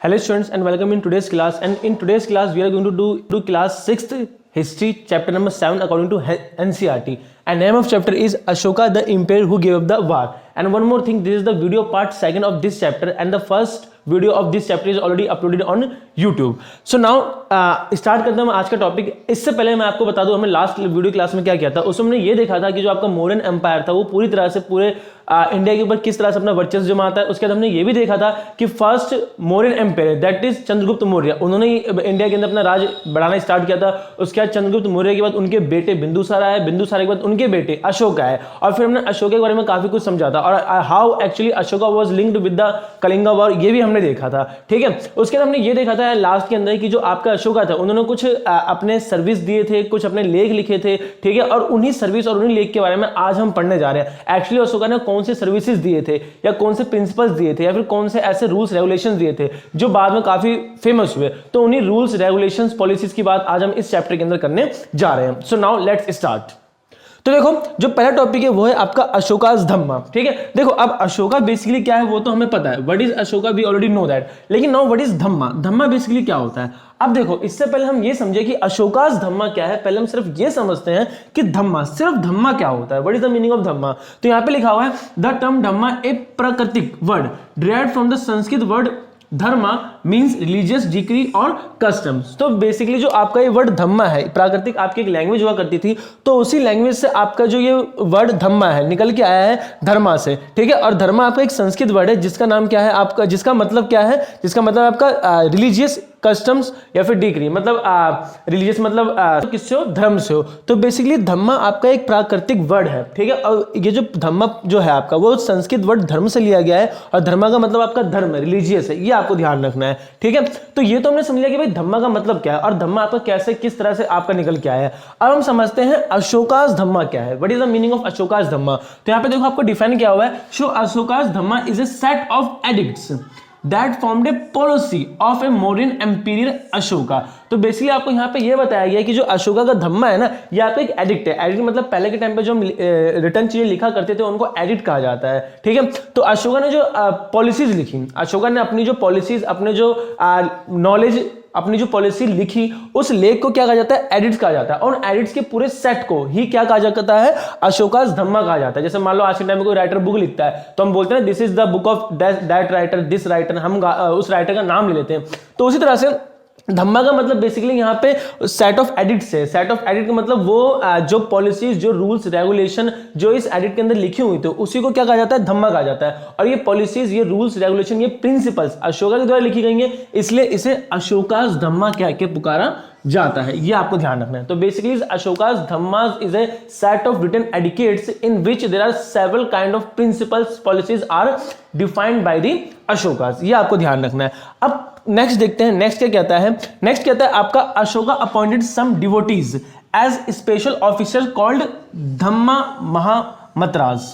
Hello students and welcome in today's class, and in today's class we are going to do class 6th history chapter number 7 according to NCERT, and name of chapter is Ashoka the Emperor who gave up the war. And one more thing, this is the video part 2nd of this chapter and the first video of this chapter is already uploaded on YouTube. So now start करते हैं आज का topic. इससे पहले मैं आपको बता दूं हमने लास्ट वीडियो क्लास में क्या किया था. उसमें हमने ये देखा था कि जो आपका मौर्यन एम्पायर था वो पूरी तरह से पूरे इंडिया के ऊपर किस तरह से अपना वर्चस्व जमाता है. उसके बाद हमने ये भी देखा था कि first Mauryan empire that is Chandragupta Maurya, उन्होंने इंडिया के अंदर अपना राज बढ़ाना स्टार्ट किया था. उसके बाद चंद्रगुप्त मौर्य के बाद उनके बेटे बिंदुसार आए, बिंदुसार के बाद उनके बेटे अशोक आए, और फिर हमने अशोक के बारे में काफी कुछ समझा था और how actually Ashoka was linked with the Kalinga war, ये भी हमने देखा था. ठीक है, उसके बाद हमने ये देखा था लास्ट के अंदर कि जो आपका अशोका था उन्होंने कुछ अपने सर्विस दिए थे, कुछ अपने लेख लिखे थे. ठीक है, और उन्हीं सर्विस और उन्हीं लेख के बारे में आज हम पढ़ने जा रहे हैं. एक्चुअली अशोका ने कौन से सर्विसेज दिए थे या कौन से प्रिंसिपल्स दिए थे या फिर कौन से ऐसे रूल्स रेगुलेशंस दिए थे जो बाद में काफी फेमस हुए. तो उन्हीं रूल्स रेगुलेशंस पॉलिसीज की बात आज हम इस चैप्टर के अंदर करने जा रहे हैं. So now let's start. तो देखो जो पहला टॉपिक है वो है आपका अशोकास धम्मा. ठीक है, देखो अब अशोका बेसिकली क्या है वो तो हमें पता है, what is Ashoka we already know that. लेकिन now what is Dhamma. Dhamma basically क्या होता है. अब देखो इससे पहले हम ये समझे कि अशोकास धम्मा क्या है. पहले हम सिर्फ ये समझते हैं कि धम्मा, सिर्फ धम्मा क्या होता है, what is the meaning of Dhamma. तो यहां पे लिखा हुआ है द टर्म धम्मा ए प्राकृतिक word derived from the Sanskrit word Dharma means religious decree और कस्टम्स. तो बेसिकली जो आपका ये वर्ड धम्मा है, प्राकृतिक आपकी एक लैंग्वेज हुआ करती थी, तो उसी लैंग्वेज से आपका जो ये वर्ड धम्मा है निकल के आया है धर्मा से. ठीक है, और धर्मा आपका एक संस्कृत वर्ड है जिसका नाम क्या है आपका, जिसका मतलब क्या है, जिसका मतलब आपका रिलीजियस कस्टम्स या फिर डिग्री, मतलब रिलीजियस मतलब किससे हो, धर्म से हो. तो बेसिकली धम्मा आपका एक प्राकृतिक वर्ड है. ठीक है, और ये जो धम्मा जो है आपका वो संस्कृत वर्ड धर्म से लिया गया है, और धर्मा का मतलब आपका धर्म है, रिलीजियस है, ये आपको ध्यान रखना है. ठीक है, तो ये तो हमने समझ लिया कि भाई धम्मा का मतलब क्या है और धम्मा आपका कैसे किस तरह से आपका निकल के आया है. अब हम समझते हैं अशोकास धम्मा क्या है, what is the meaning of Ashoka's Dhamma. तो यहाँ पे देखो आपको डिफाइन किया हुआ है. So Ashoka's Dhamma is a set of edicts that formed a policy of a Mauryan emperor Ashoka. तो बेसिकली आपको यहाँ पे ये बताया गया कि जो अशोका का धम्मा है ना, ये आपका एक एडिक्ट है. एडिक्ट मतलब पहले के टाइम पे जो हम रिटर्न चीजें लिखा करते थे उनको एडिक्ट कहा जाता है. ठीक है, तो अशोका ने जो पॉलिसीज लिखी, अशोका ने अपनी जो पॉलिसीज, अपने जो नॉलेज, अपनी जो पॉलिसी लिखी, उस लेख को क्या कहा जाता है, एडिट्स कहा जाता है. और एडिट्स के पूरे सेट को ही क्या कहा जाता है, अशोकास धम्मा कहा जाता है. जैसे मान लो आज के टाइम में कोई राइटर बुक लिखता है तो हम बोलते हैं this is the book of that writer, this writer, हम उस राइटर का नाम ले लेते हैं. तो उसी तरह से धम्मा का मतलब बेसिकली यहाँ पे सेट ऑफ एडिट्स है. सेट ऑफ एडिट का मतलब वो जो पॉलिसीज, जो रूल्स रेगुलेशन जो इस एडिट के अंदर लिखी हुई थी उसी को क्या कहा जाता है, धम्मा कहा जाता है. और ये पॉलिसीज, ये रूल्स रेगुलेशन, ये प्रिंसिपल्स अशोका के द्वारा लिखी गई है, इसलिए इसे अशोकास धम्मा कह के पुकारा जाता है. ये आपको ध्यान रखना है. तो basically Ashoka's Dhamma is a set of written edicts in which there are several kind of principles policies are defined by the Ashoka's. ये आपको ध्यान रखना है. अब नेक्स्ट देखते हैं, नेक्स्ट क्या कहता है. नेक्स्ट कहता है आपका Ashoka appointed some devotees as special officer called Dhamma Mahamatras,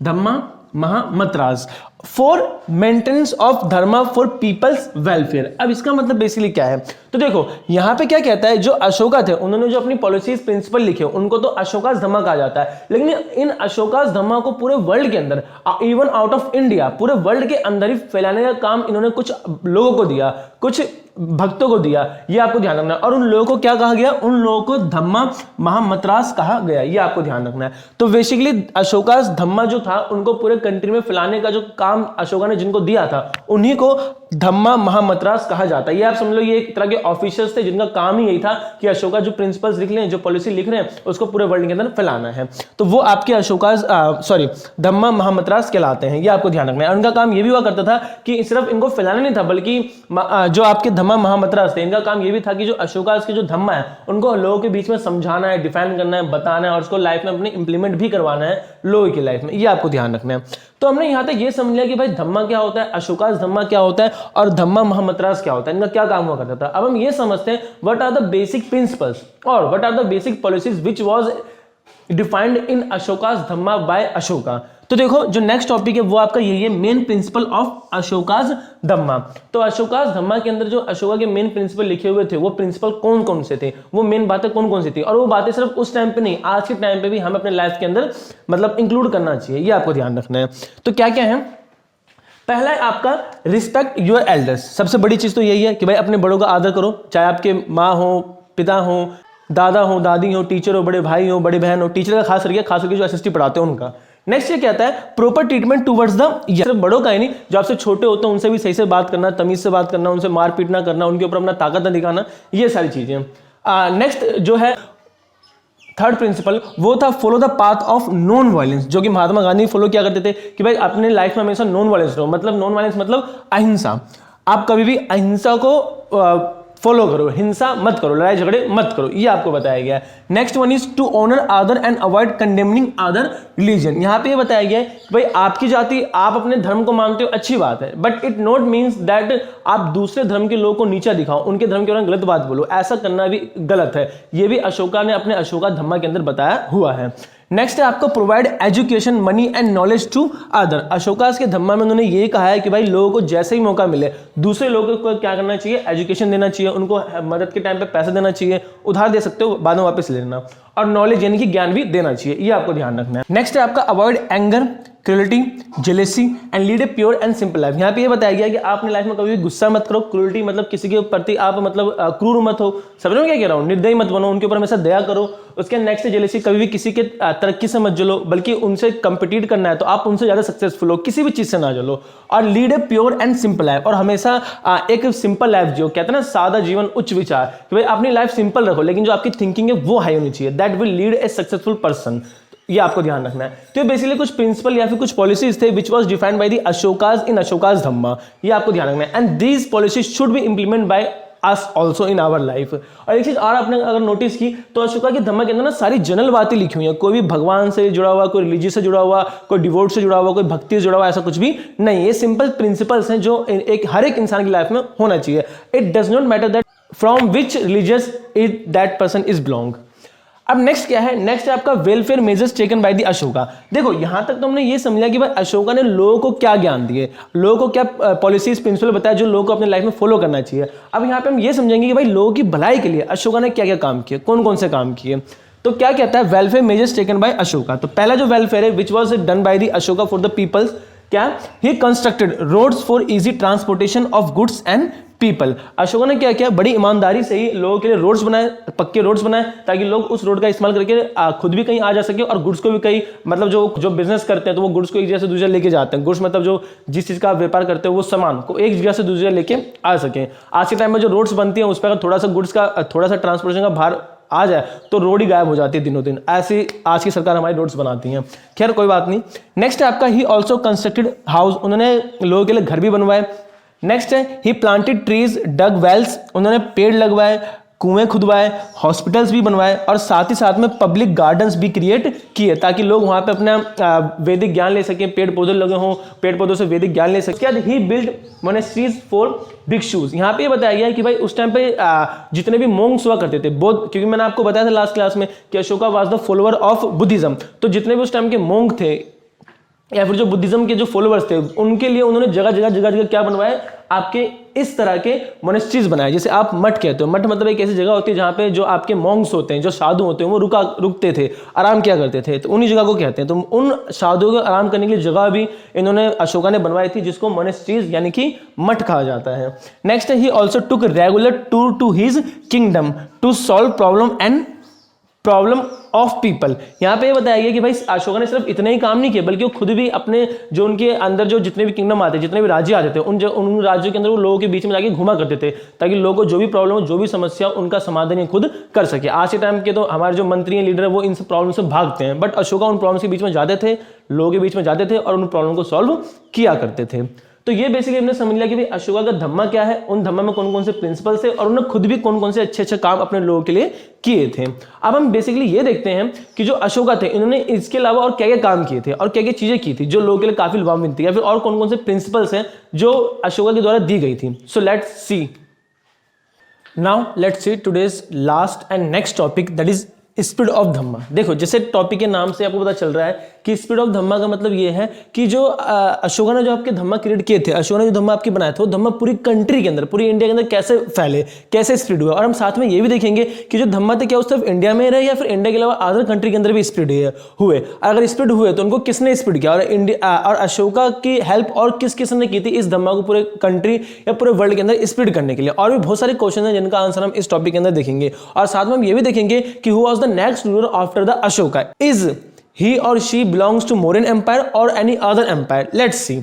Dhamma Mahamatras for maintenance of Dharma for people's welfare. अब इसका मतलब बेसिकली क्या है. तो देखो यहाँ पे क्या कहता है, जो अशोका थे उन्होंने जो अपनी पॉलिसीज प्रिंसिपल लिखे उनको तो अशोकास धम्मा कहा जाता है. लेकिन इन अशोकास धम्मा को पूरे वर्ल्ड के अंदर, इवन आउट ऑफ इंडिया, पूरे वर्ल्ड के अंदर ही फैलाने का काम इन्होंने कुछ लोगों को दिया, कुछ भक्तों को दिया. ये आपको ध्यान रखना है. और उन लोगों को क्या कहा गया, उन लोगों को धम्मा महामतरास कहा गया. ये आपको ध्यान रखना है. तो बेसिकली अशोकास धम्मा जो था उनको पूरे कंट्री में फैलाने का जो काम अशोका ने जिनको दिया था उन्हीं को धम्मा महामतरास कहा जाता है. ये आप समझ लो, ये एक तरह के ऑफिसर्स थे जिनका काम ही यही था कि अशोका जो प्रिंसिपल्स लिख रहे हैं, जो पॉलिसी लिख रहे हैं, उसको पूरे वर्ल्ड के अंदर फैलाना है. तो वो आपके अशोकास धम्मा महामतरास कहलाते हैं. ये आपको ध्यान रखना है. उनका काम ये भी हुआ करता था कि सिर्फ इनको फैलाना नहीं था, बल्कि जो आपके धम्मा महामतरास थे इनका काम ये भी था कि जो अशोकास के जो धम्मा है उनको लोगों के बीच में समझाना है, डिफाइन करना है, बताना है और उसको लाइफ में अपने इंप्लीमेंट भी करवाना है लोगों की लाइफ में. ये आपको ध्यान रखना है. तो हमने यहाँ तक ये समझ लिया कि भाई धम्मा क्या होता है, अशोकास धम्मा क्या होता है और धम्मा महामतरास क्या होता है, इनका क्या काम हुआ करता था. अब हम ये समझते हैं what are the basic principles और what are the basic policies which was defined in Ashoka's Dhamma by Ashoka. तो देखो जो नेक्स्ट टॉपिक है वो आपका यही है, main principle of Ashoka's Dhamma. तो अशोकास धम्मा के अंदर जो अशोका के मेन प्रिंसिपल लिखे हुए थे वो प्रिंसिपल कौन कौन से थे, वो मेन बातें कौन कौन सी थी, और वो बातें सिर्फ उस टाइम पे नहीं, आज के टाइम पे भी हम अपने लाइफ के अंदर मतलब इंक्लूड करना चाहिए. ये आपको ध्यान रखना है. तो क्या क्या है, पहला है आपका रिस्पेक्ट योर एल्डर्स। सबसे बड़ी चीज तो यही है कि भाई अपने बड़ों का आदर करो, चाहे आपके माँ हो, पिता हो, दादा हो, दादी हो, टीचर हो, बड़े भाई हो, बड़ी बहन हो, टीचर का खास करके जो एसएसटी पढ़ाते हो उनका। नेक्स्ट ये कहता है प्रॉपर ट्रीटमेंट टुवर्ड्स द, सिर्फ बड़ों का ही नहीं, जो आपसे छोटे होते हैं उनसे भी सही से बात करना, तमीज से बात करना, उनसे मारपीट ना करना, उनके ऊपर अपना ताकत ना दिखाना, ये सारी चीजें। नेक्स्ट जो है थर्ड प्रिंसिपल वो था follow the path of non violence, जो कि महात्मा गांधी फॉलो किया करते थे कि भाई अपने लाइफ में हमेशा नॉन वायलेंस रहो। मतलब नॉन वायलेंस मतलब अहिंसा। आप कभी भी अहिंसा को फॉलो करो, हिंसा मत करो, लड़ाई झगड़े मत करो, ये आपको बताया गया है। Next one is to honour other and avoid condemning other religion. यहाँ पे ये बताया गया है कि भाई आपकी जाति, आप अपने धर्म को मानते हो, अच्छी बात है, but it not means that आप दूसरे धर्म के लोगों को नीचा दिखाओ, उनके धर्म के बारे में गलत बात बोलो, ऐसा करना भी गलत है। ये भी अशोका ने अपने अशोका धम्मा के अंदर बताया हुआ है। नेक्स्ट है आपको provide education, money and knowledge to other. Ashoka's के धम्मा में उन्होंने ये कहा है कि भाई लोगों को जैसे ही मौका मिले दूसरे लोगों को क्या करना चाहिए, एजुकेशन देना चाहिए, उनको मदद के टाइम पे पैसे देना चाहिए, उधार दे सकते हो, बाद में वापस ले लेना, और नॉलेज यानी कि ज्ञान भी देना चाहिए, ये आपको ध्यान रखना है। नेक्स्ट है आपका avoid anger, cruelty, jealousy and lead a pure and simple life. यहाँ पे ये बताया गया कि आप अपनी लाइफ में कभी भी गुस्सा मत करो, क्रूलिटी मतलब किसी के प्रति आप मतलब क्रूर मत हो, समझ में क्या कह रहा हूँ, निर्दयी मत बनो, उनके ऊपर हमेशा दया करो। उसके नेक्स्ट है जेलेसी, कभी भी किसी के तरक्की से मत जलो, बल्कि उनसे कंपीट करना है तो आप उनसे ज्यादा सक्सेसफुल हो, किसी भी चीज से ना जलो। और lead a pure and simple life, और हमेशा एक सिंपल लाइफ जियो, कहते हैं ना सादा जीवन उच्च विचार, कि भाई अपनी लाइफ सिंपल रखो लेकिन जो आपकी थिंकिंग है वो हाई होनी चाहिए, that will lead A successful person, ये आपको ध्यान रखना है। तो बेसिकली कुछ प्रिंसिपल या फिर कुछ पॉलिसीज थे which was defined by the Ashoka's in Ashoka's Dhamma, ये आपको ध्यान रखना है। And these policies should be implement by us also in our life. और एक चीज और आपने अगर नोटिस की तो अशोका के धम्मा के अंदर ना सारी जनरल बातें लिखी हुई हैं, कोई भी भगवान से जुड़ा हुआ, कोई रिलीजियस से जुड़ा हुआ, कोई डिवोट से जुड़ा हुआ, कोई भक्ति से जुड़ा हुआ, ऐसा कुछ भी नहीं। ये सिंपल प्रिंसिपल्स हैं जो हर एक इंसान की लाइफ में होना चाहिए। It does not matter that from which religious is that person is belong. अब नेक्स्ट क्या है, नेक्स्ट है आपका welfare measures taken bye the Ashoka. देखो यहां तक तो हमने ये समझा कि भाई अशोका ने लोगों को क्या ज्ञान दिए, लोगों को क्या पॉलिसीज प्रिंसिपल बताया जो लोगों को अपने लाइफ में फॉलो करना चाहिए। अब यहाँ पे हम ये समझेंगे कि भाई लोगों की भलाई के लिए अशोका ने क्या क्या काम किए, कौन कौन से काम किए। तो क्या कहता है welfare measures taken by Ashoka. तो पहला जो वेलफेयर है which was done by the Ashoka for the peoples, क्या he constructed roads for easy transportation of goods and people. Ashoka ने क्या किया, बड़ी ईमानदारी से ही लोगों के लिए रोड्स बनाए, पक्के रोड्स बनाए, ताकि लोग उस रोड का इस्तेमाल करके खुद भी कहीं आ जा सके और गुड्स को भी कहीं, मतलब जो बिजनेस करते हैं तो वो गुड्स को एक जगह से दूसरी जगह लेके जाते हैं। गुड्स मतलब जो जिस चीज का व्यापार करते हैं वो सामान को एक जगह से दूसरी जगह लेके आ सके। आज के टाइम में जो रोड्स बनती है उस पर थोड़ा सा गुड्स का, थोड़ा सा ट्रांसपोर्टेशन का भार आ जाए तो रोड ही गायब हो जाती है दिनों दिन। ऐसी आज की सरकार हमारी रोड्स बनाती है, खैर कोई बात नहीं। नेक्स्ट है आपका ही ऑल्सो कंस्ट्रक्टेड हाउस, उन्होंने लोगों के लिए घर भी बनवाए। नेक्स्ट है ही प्लांटेड ट्रीज, डग वेल्स, उन्होंने पेड़ लगवाए, कुएं खुदवाए, हॉस्पिटल्स भी बनवाए, और साथ ही साथ में पब्लिक गार्डन्स भी क्रिएट किए ताकि लोग वहां पे अपना वैदिक ज्ञान ले सकें, पेड़ पौधे लगे हों, पेड़ पौधों से वैदिक ज्ञान ले सकें। ही बिल्ड मोनेस्ट्रीज फॉर भिक्षुज। यहाँ पे ये बताया गया है कि भाई उस टाइम पे जितने भी मोंग्स हुआ करते थे, बौद्ध, क्योंकि मैंने आपको बताया था लास्ट क्लास में कि Ashoka was the follower of Buddhism, तो जितने भी उस टाइम के मोंग थे या फिर जो बुद्धिज्म के जो फॉलोअर्स थे उनके लिए उन्होंने जगह जगह क्या बनवाए, आपके इस तरह के मोनेस्ट्रीज बनाए, जैसे आप मठ कहते हो। मठ मतलब एक ऐसी जगह होती है जहाँ पे जो आपके मॉन्ग्स होते हैं, जो साधु होते हैं, वो रुकते थे, आराम किया करते थे, तो उन्हीं जगह को कहते हैं। तो उन साधुओं को आराम करने के लिए जगह भी इन्होंने अशोका ने बनवाई थी, जिसको मोनेस्ट्रीज यानी कि मठ कहा जाता है। Next he also took regular tour to his kingdom to solve problem of people. यहाँ पे ये बताया गया कि भाई अशोका ने सिर्फ इतने ही काम नहीं किए, बल्कि वो खुद भी अपने जो उनके अंदर जो जितने भी किंगडम आते, जितने भी राज्य आते थे, उन राज्यों के अंदर वो लोगों के बीच में जाके घुमा करते थे ताकि लोगों को जो भी प्रॉब्लम हो, जो भी समस्या, उनका समाधान ये खुद कर सके। आज के टाइम के तो हमारे जो मंत्री हैं, लीडर है, वो इन सब प्रॉब्लम से भागते हैं, बट अशोका उन प्रॉब्लम के बीच में जाते थे, लोगों के बीच में जाते थे और उन प्रॉब्लम को सॉल्व किया करते थे। तो ये बेसिकली हमने समझ लिया कि भाई अशोका का धम्मा क्या है, उन धम्मा में कौन कौन से प्रिंसिपल्स थे और उन्होंने खुद भी कौन कौन से अच्छे काम अपने लोगों के लिए किए थे। अब हम बेसिकली ये देखते हैं कि जो अशोका थे इन्होंने इसके अलावा और क्या क्या काम किए थे और क्या क्या चीजें की थी जो लोगों के लिए काफी लाभदायक थी, या फिर और कौन कौन से प्रिंसिपल्स हैं जो अशोका के द्वारा दी गई थी। So let's see now, let's see today's last and next topic, that is spirit of Dhamma. देखो जैसे टॉपिक के नाम से आपको पता चल रहा है कि स्पीड ऑफ धम्मा का मतलब ये है कि जो अशोका ने जो आपके धम्मा क्रिएट किए थे, अशोका ने जो धम्मा आपके बनाए थे, वो धम्मा पूरी कंट्री के अंदर, पूरी इंडिया के अंदर कैसे फैले, कैसे स्प्रेड हुआ। और हम साथ में ये भी देखेंगे कि जो धम्मा थे क्या उस सिर्फ इंडिया में रहे या फिर इंडिया के अलावा अदर कंट्री के अंदर भी स्प्रेड हुए। अगर स्प्रेड हुए तो उनको किसने स्प्रेड किया, और इंडिया और अशोका की हेल्प और किस किसने की थी इस धम्मा को पूरे कंट्री या पूरे वर्ल्ड के अंदर स्प्रेड करने के लिए। और भी बहुत सारे क्वेश्चन हैं जिनका आंसर हम इस टॉपिक के अंदर देखेंगे। और साथ में हम ये भी देखेंगे कि who was the next ruler after the Ashoka, is he or she belongs to Mauryan empire or any other empire, let's see।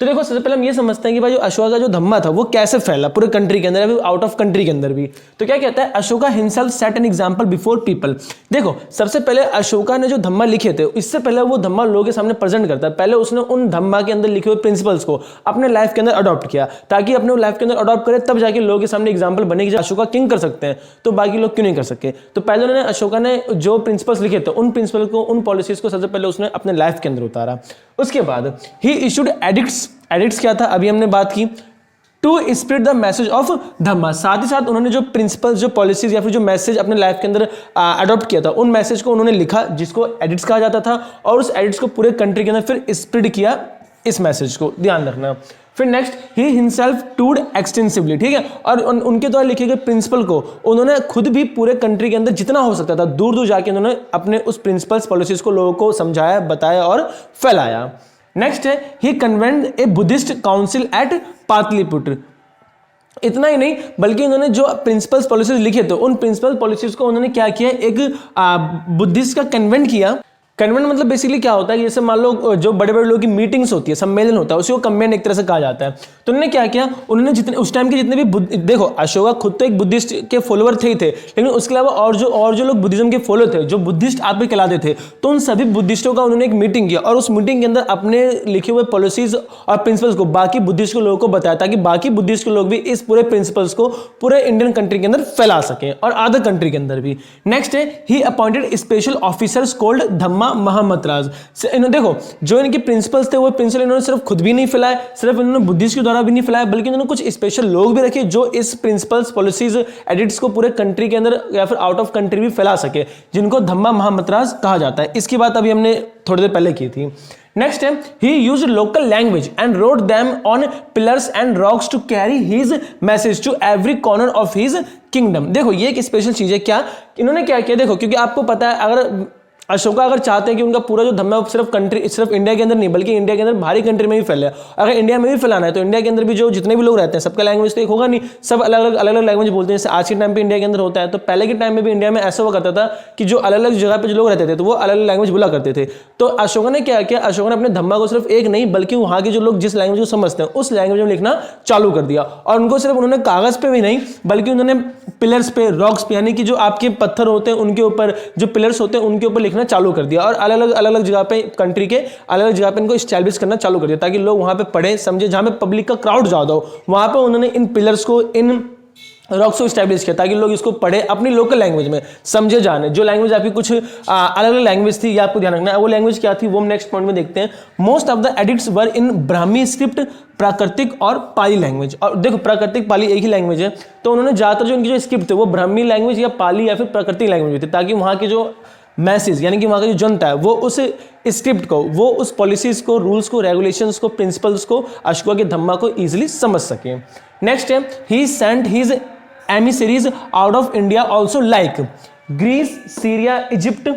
तो देखो सबसे पहले हम ये समझते हैं कि भाई जो अशोका का जो धम्मा था वो कैसे फैला पूरे कंट्री के अंदर या फिर आउट ऑफ कंट्री के अंदर भी। तो क्या कहता है, Ashoka himself set an example before people. देखो सबसे पहले अशोका ने जो धम्मा लिखे थे, इससे पहले वो धम्मा लोगों के सामने प्रेजेंट करता है। पहले उसने उन धम्मा के अंदर लिखे हुए प्रिंसिपल्स को अपने लाइफ के अंदर अडॉप्ट किया, ताकि अपने लाइफ के अंदर अडॉप्ट करे, तब जाके लोगों के सामने एग्जाम्पल बने कि अशोका किंग कर सकते हैं तो बाकी लोग क्यों नहीं कर सके। तो पहले उन्होंने अशोका ने जो प्रिंसिपल्स लिखे थे उन प्रिंसिपल को, उन पॉलिसीज को सबसे पहले उसने अपने लाइफ के अंदर उतारा। उसके बाद ही इशूड एडिक्ट्स। एडिक्ट्स क्या था, अभी हमने बात की, to spread the message of Dhamma. साथ ही साथ उन्होंने जो प्रिंसिपल्स, जो पॉलिसीज या फिर जो मैसेज अपने लाइफ के अंदर अडॉप्ट किया था, उन मैसेज को उन्होंने लिखा जिसको एडिक्ट्स कहा जाता था, और उस एडिक्ट्स को पूरे कंट्री के अंदर फिर स्प्रेड किया, इस मैसेज को ध्यान रखना। फिर नेक्स्ट ही हिमसेल्फ टूड एक्सटेंसिवली, ठीक है, और उनके द्वारा लिखे गए प्रिंसिपल को उन्होंने खुद भी पूरे कंट्री के अंदर जितना हो सकता था दूर दूर जाके उन्होंने अपने उस प्रिंसिपल्स, पॉलिसीज को लोगों को समझाया, बताया और फैलाया। नेक्स्ट है he convened a Buddhist council at Pataliputra. इतना ही नहीं बल्कि उन्होंने जो प्रिंसिपल्स पॉलिसीज लिखे थे उन प्रिंसिपल पॉलिसीज को उन्होंने क्या किया, एक बुद्धिस्ट का कन्वेंट किया। कन्वेंट मतलब बेसिकली क्या होता है, जैसे मान लो जो बड़े बड़े लोगों की मीटिंग्स होती है, सम्मेलन होता है, उसी को कन्वेंट एक तरह से कहा जाता है। तो उन्होंने क्या किया, उन्होंने जितने उस टाइम के जितने भी देखो अशोका खुद तो एक बुद्धिस्ट के फॉलोअर थे ही थे, लेकिन उसके अलावा और जो लोग बुद्धिज्म के फॉलो थे, जो बुद्धिस्ट आप भी कहलाते थे, तो उन सभी बुद्धिस्टों का उन्होंने एक मीटिंग किया और उस मीटिंग के अंदर अपने लिखे हुए पॉलिसीज और प्रिंसिपल्स को बाकी बुद्धिस्ट के लोगों को बताया, ताकि बाकी बुद्धिस्ट के लोग भी इस पूरे प्रिंसिपल्स को पूरे इंडियन कंट्री के अंदर फैला सकें और अदर कंट्री के अंदर भी। नेक्स्ट है he appointed special officers called Dhamma Mahamatras. देखो जो इनके प्रिंसिपल्स थे वो प्रिंसिपल इन्होंने सिर्फ खुद भी नहीं फैलाए, सिर्फ इन्होंने बुद्धिस्ट के द्वारा भी नहीं फैलाया, बल्कि इन्होंने कुछ स्पेशल लोग भी रखे जो इस प्रिंसिपल्स, पॉलिसीज, एडिक्ट्स को पूरे कंट्री के अंदर या फिर आउट ऑफ कंट्री भी फैला सके, जिनको धम्मा महामतराज कहा जाता है। इसकी बात अभी हमने थोड़ी देर पहले की थी। नेक्स्ट है he used local language and wrote them on pillars and rocks to carry his message to every corner of his kingdom. देखो ये एक स्पेशल चीज है, क्या इन्होंने क्या किया, देखो क्योंकि आपको पता है अगर अशोका अगर चाहते हैं कि उनका पूरा जो धम्मा है सिर्फ इंडिया के अंदर नहीं बल्कि इंडिया के अंदर बाहरी कंट्री में भी फैले, अगर इंडिया में भी फैलाना है तो इंडिया के अंदर भी जो जितने भी लोग रहते हैं सबका लैंग्वेज तो एक होगा नहीं, सब अलग अलग लैंग्वेज बोलते हैं। जैसे आज के टाइम पे इंडिया के अंदर होता है, तो पहले के टाइम में भी इंडिया में ऐसा हुआ करता था कि जो अलग अलग जगह पे जो लोग रहते थे तो वो अलग अलग लैंग्वेज बोला करते थे। तो अशोका ने क्या किया, अशोका ने अपने धम्मा को सिर्फ एक नहीं बल्कि वहाँ के जो लोग जिस लैंग्वेज को समझते हैं उस लैंग्वेज में लिखना चालू कर दिया। और उनको सिर्फ उन्होंने कागज पे भी नहीं बल्कि उन्होंने पिलर्स पे, रॉक्स पे, यानी कि जो आपके पत्थर होते हैं उनके ऊपर, जो पिलर्स होते हैं उनके ऊपर लिखना चालू कर दिया और अलग अलग जगह पे, कंट्री के अलग अलग जगह पे इनको एस्टैब्लिश करना चालू कर दिया, ताकि लोग वहां पे पढ़े समझे, जहां पे पब्लिक का क्राउड ज्यादा हो वहां पे उन्होंने इन पिलर्स को, इन रॉक्स को एस्टैब्लिश किया ताकि लोग इसको पढ़े अपनी लोकल लैंग्वेज में, समझे जाने। जो लैंग्वेज आपकी कुछ अलग अलग लैंग्वेज थी, ये आपको ध्यान रखना है। वो लैंग्वेज क्या थी वो हम नेक्स्ट पॉइंट में देखते हैं। Most of the addicts were in Brahmi script, प्राकृतिक और पाली लैंग्वेज। और देखो प्राकृतिक पाली एक ही लैंग्वेज है, तो उन्होंने ज्यादातर जो इनकी जो स्क्रिप्ट थे वो ब्राह्मी लैंग्वेज या पाली या फिर प्राकृतिक लैंग्वेज में थी, ताकि वहाँ के जो मैसेज यानी कि वहाँ का जो जनता है वो उस स्क्रिप्ट को, वो उस पॉलिसीज को, रूल्स को, रेगुलेशंस को, प्रिंसिपल्स को, अशोका के धम्मा को इजीली समझ सके। नेक्स्ट है he sent his emissaries out of India also like Greece, Syria, Egypt,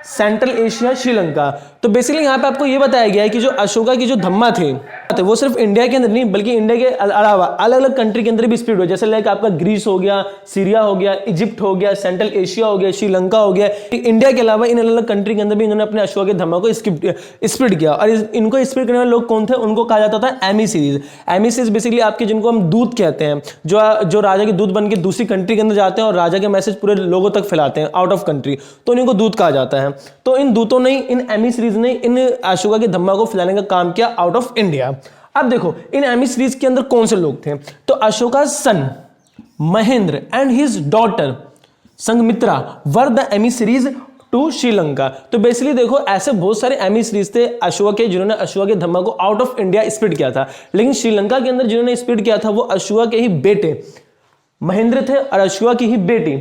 central Asia, Sri Lanka. तो बेसिकली यहाँ पे आपको ये बताया गया है कि जो अशोका की जो धम्मा थे वो सिर्फ इंडिया के अंदर नहीं बल्कि इंडिया के अलावा अलग अलग कंट्री के अंदर भी स्प्रेड हुआ। जैसे लाइक आपका ग्रीस हो गया, सीरिया हो गया, इजिप्ट हो गया, सेंट्रल एशिया हो गया, श्रीलंका हो गया। इंडिया के अलावा इन अलग अलग कंट्री के अंदर भी इन्होंने अपने अशोका के धम्मा को स्प्रेड किया। और इनको स्प्रेड करने वाले लोग कौन थे, उनको कहा जाता था एमी सीरीज। एमी सीरीज बेसिकली आपके जिनको हम दूत कहते हैं, जो राजा के दूत बन के दूसरी कंट्री के अंदर जाते हैं और राजा के मैसेज पूरे लोगों तक फैलाते हैं आउट ऑफ कंट्री, तो इनको दूत कहा जाता है। तो इन दूतों ने, इन एमी सीरीज ने इन अशोका के धम्मा को फैलाने का काम किया आउट ऑफ इंडिया। अब देखो इन एमी सीरीज के अंदर कौन से लोग थे, तो Ashoka son Mahendra and his daughter Sanghamitra were the emissaries to Sri Lanka. तो बेसिकली देखो ऐसे बहुत सारे एमी सीरीज थे अशोका के जिन्होंने अशोका के धम्मा को आउट ऑफ इंडिया स्प्रेड किया था, लेकिन श्रीलंका के अंदर जिन्होंने स्प्रेड किया था वो अशोका के ही बेटे महेंद्र थे और अशोका की ही बेटी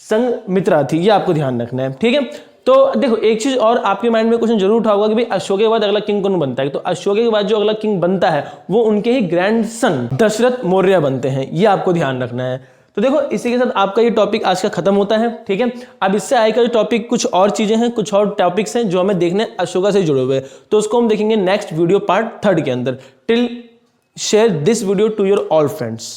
संघमित्रा थी। ये आपको ध्यान रखना है, ठीक है। तो तो देखो एक चीज और आपके माइंड में क्वेश्चन जरूर उठा होगा कि भाई अशोक के बाद अगला किंग कौन बनता है। तो अशोक के बाद जो अगला किंग बनता है वो उनके ही ग्रैंडसन दशरथ मौर्य बनते हैं, ये आपको ध्यान रखना है। तो देखो इसी के साथ आपका ये टॉपिक आज का खत्म होता है, ठीक है। अब इससे आएगा जो टॉपिक कुछ और चीजें हैं, कुछ और टॉपिक्स हैं जो हमें देखने अशोका से जुड़े हुए हैं, तो उसको हम देखेंगे नेक्स्ट वीडियो पार्ट 3 के अंदर। Till share this video to your all friends.